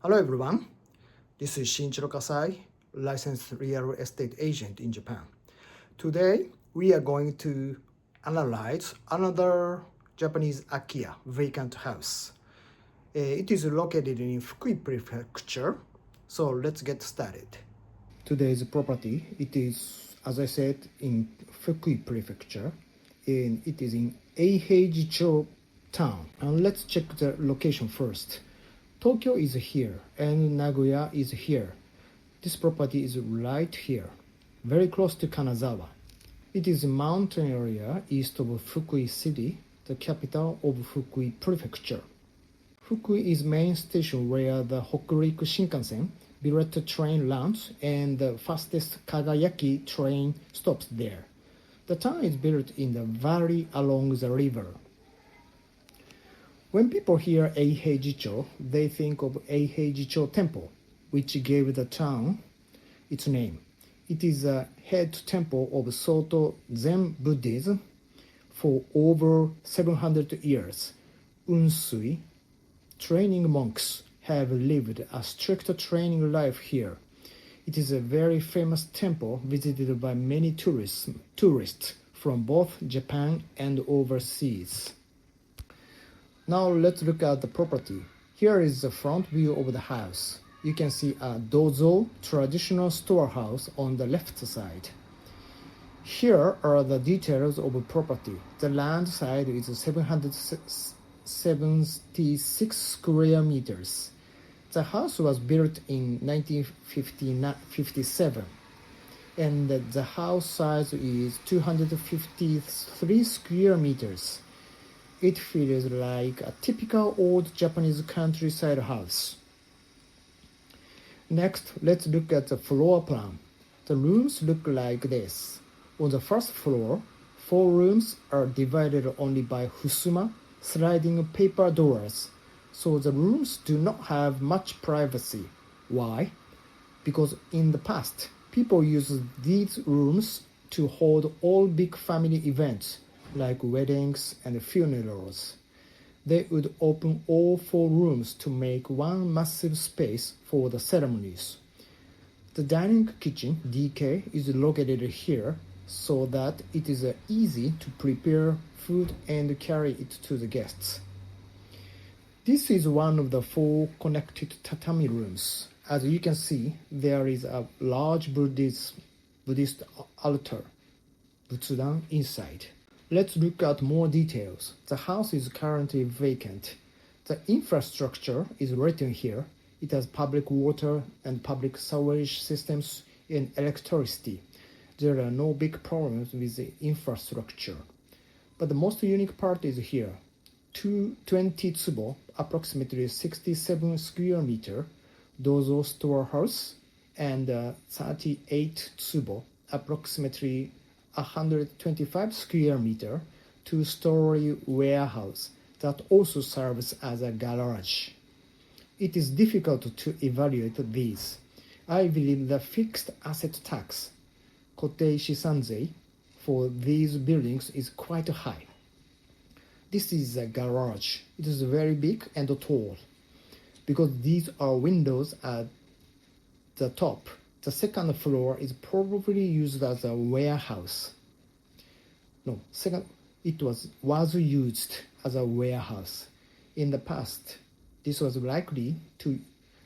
Hello everyone, this is Shin Kasai, licensed real estate agent in Japan. Today we are going to analyze another Japanese Akiya vacant house. It is located in Fukui Prefecture, so let's get started. Today's property, it is, as I said, in Fukui Prefecture, and it is in Eiheiji-cho town. And let's check the location first. Tokyo is here and Nagoya is here. This property is right here, very close to Kanazawa. It is a mountain area east of Fukui City, the capital of Fukui Prefecture. Fukui is main station where the Hokuriku Shinkansen bullet train lands and the fastest Kagayaki train stops there. The town is built in the valley along the river. When people hear Eiheiji-cho, they think of Eiheiji-cho Temple, which gave the town its name. It is a head temple of Soto Zen Buddhism for over 700 years. Unsui, training monks, have lived a strict training life here. It is a very famous temple visited by many tourists from both Japan and overseas. Now let's look at the property. Here is the front view of the house. You can see a Dozo traditional storehouse on the left side. Here are the details of the property. The land side is 776 square meters. The house was built in 1957 and the house size is 253 square meters. It feels like a typical old Japanese countryside house. Next, let's look at the floor plan. The rooms look like this. On the first floor, 4 rooms are divided only by fusuma, sliding paper doors, so the rooms do not have much privacy. Why? Because in the past, people used these rooms to hold all big family events, like weddings and funerals. They would open all 4 rooms to make one massive space for the ceremonies. The dining kitchen, DK, is located here so that it is easy to prepare food and carry it to the guests. This is one of the 4 connected tatami rooms. As you can see, there is a large Buddhist altar, Butsudan, inside. Let's look at more details. The house is currently vacant. The infrastructure is written here. It has public water and public sewage systems and electricity. There are no big problems with the infrastructure. But the most unique part is here. 20 tsubo, approximately 67 square meter, Dozo storehouse, and 38 tsubo, approximately 125 square meter, 2-story warehouse that also serves as a garage. It is difficult to evaluate these. I believe the fixed asset tax, kotei shisanzei, for these buildings is quite high. This is a garage. It is very big and tall. Because these are windows at the top, the second floor is probably used as a warehouse. It was used as a warehouse. In the past, this was likely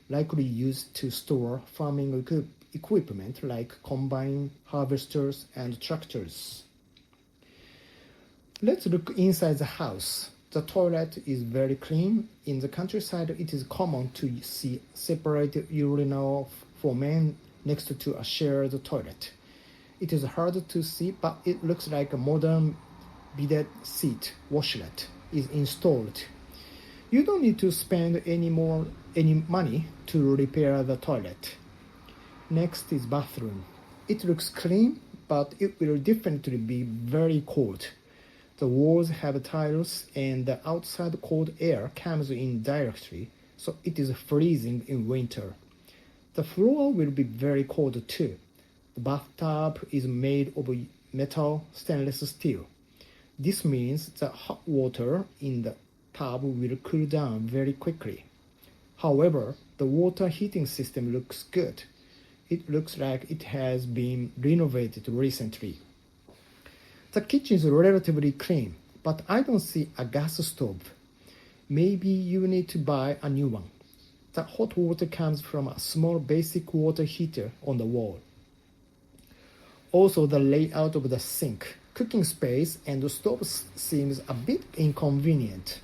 used to store farming equipment like combine harvesters and tractors. Let's look inside the house. The toilet is very clean. In the countryside, it is common to see separate urinal for men next to a shared toilet. It is hard to see, but it looks like a modern bidet seat washlet is installed. You don't need to spend any money to repair the toilet. Next is bathroom. It looks clean, but it will definitely be very cold. The walls have tiles and the outside cold air comes in directly, so it is freezing in winter. The floor will be very cold too. The bathtub is made of metal stainless steel. This means the hot water in the tub will cool down very quickly. However, the water heating system looks good. It looks like it has been renovated recently. The kitchen is relatively clean, but I don't see a gas stove. Maybe you need to buy a new one. The hot water comes from a small basic water heater on the wall. Also, the layout of the sink, cooking space, and the stove seems a bit inconvenient.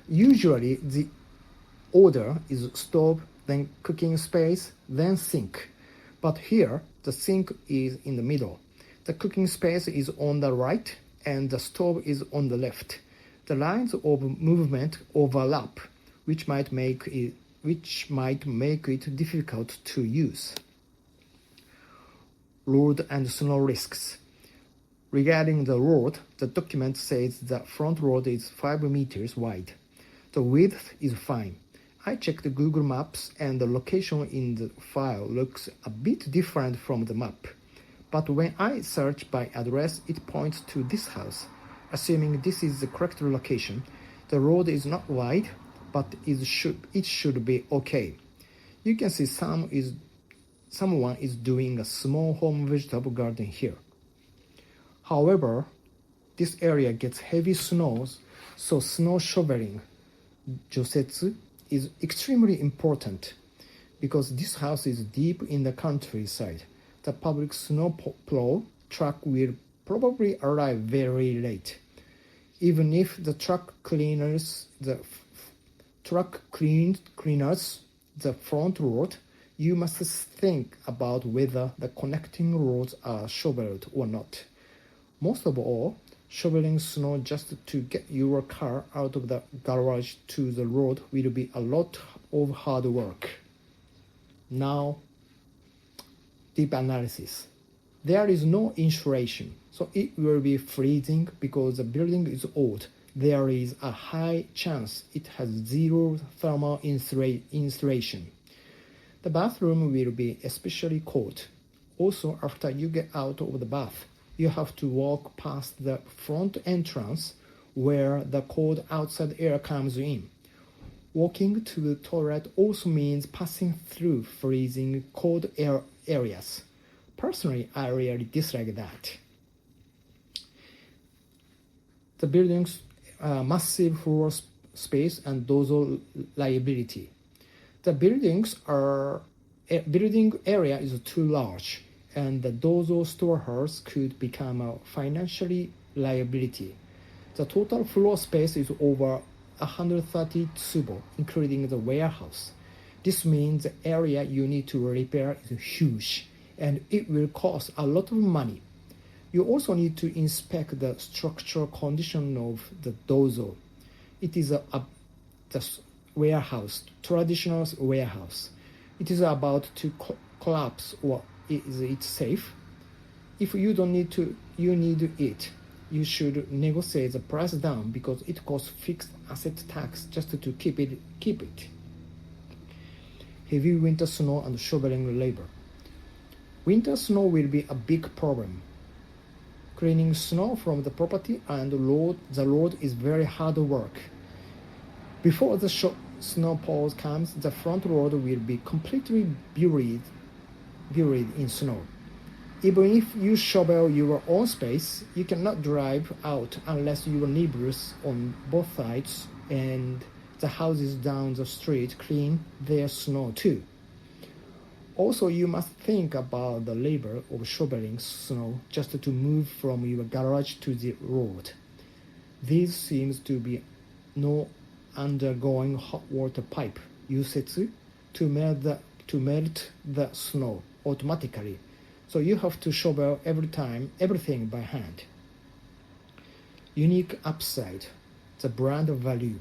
Usually, the order is stove, then cooking space, then sink. But here, the sink is in the middle. The cooking space is on the right, and the stove is on the left. The lines of movement overlap, which might make it difficult to use. Road and snow risks. Regarding the road, the document says the front road is 5 meters wide. The width is fine. I checked Google Maps and the location in the file looks a bit different from the map. But when I search by address, it points to this house. Assuming this is the correct location, the road is not wide, but it should be okay. You can see someone is doing a small home vegetable garden here. However, this area gets heavy snows, so snow shoveling, josetsu, is extremely important because this house is deep in the countryside. The public snowplow truck will probably arrive very late. Even if the truck cleans the front road, you must think about whether the connecting roads are shoveled or not. Most of all, shoveling snow just to get your car out of the garage to the road will be a lot of hard work. Now, deep analysis. There is no insulation, so it will be freezing because the building is old. There is a high chance it has zero thermal insulation. The bathroom will be especially cold. Also, after you get out of the bath, you have to walk past the front entrance where the cold outside air comes in. Walking to the toilet also means passing through freezing cold areas. Personally, I really dislike that. The building's massive floor space and dozal liability. The building area is too large, and the dozal storehouse could become a financial liability. The total floor space is over 130 tsubo, including the warehouse. This means the area you need to repair is huge, and it will cost a lot of money. You also need to inspect the structural condition of the dozal. It is the warehouse, traditional warehouse. It is about to collapse, or is it safe? If you don't need it, you should negotiate the price down because it costs fixed asset tax just to keep it. Heavy winter snow and shoveling labor. Winter snow will be a big problem. Cleaning snow from the property and the road is very hard work. Before the snow plow comes, the front road will be completely buried in snow. Even if you shovel your own space, you cannot drive out unless your neighbors on both sides and the houses down the street clean their snow too. Also, you must think about the labor of shoveling snow just to move from your garage to the road. This seems to be no undergoing hot water pipe yusetsu to melt the snow automatically. So you have to shovel everything by hand. Unique upside, the brand value.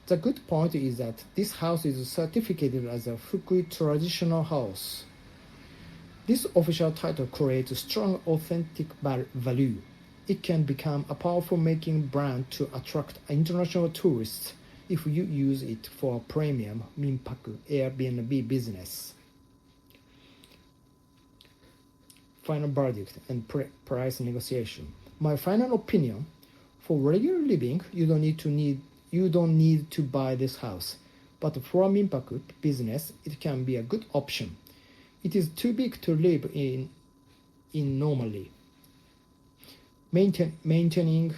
The good point is that this house is certificated as a Fukui Traditional House. This official title creates a strong authentic value. It can become a powerful making brand to attract international tourists if you use it for a premium Minpaku Airbnb business. Final verdict and price negotiation. My final opinion: for regular living, you don't need to buy this house. but for a Minpaku business, it can be a good option. It is too big to live in normally. Maintaining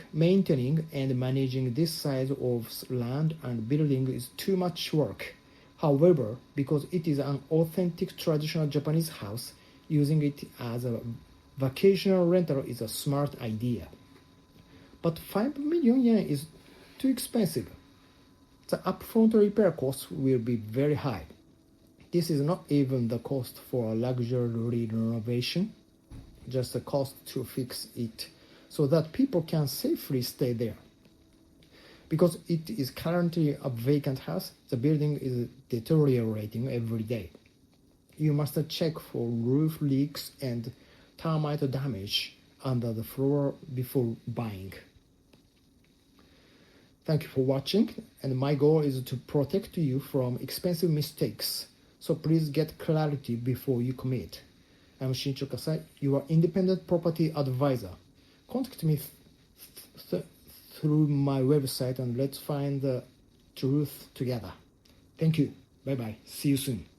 and managing this size of land and building is too much work. However, because it is an authentic traditional Japanese house, using it as a vacational rental is a smart idea. But 5 million yen is too expensive. The upfront repair cost will be very high. This is not even the cost for a luxury renovation, just the cost to fix it so that people can safely stay there. Because it is currently a vacant house, the building is deteriorating every day. You must check for roof leaks and termite damage under the floor before buying. Thank you for watching, and my goal is to protect you from expensive mistakes, so please get clarity before you commit. I'm Shin Kasai, your independent property advisor. Contact me through my website and let's find the truth together. Thank you. Bye bye. See you soon.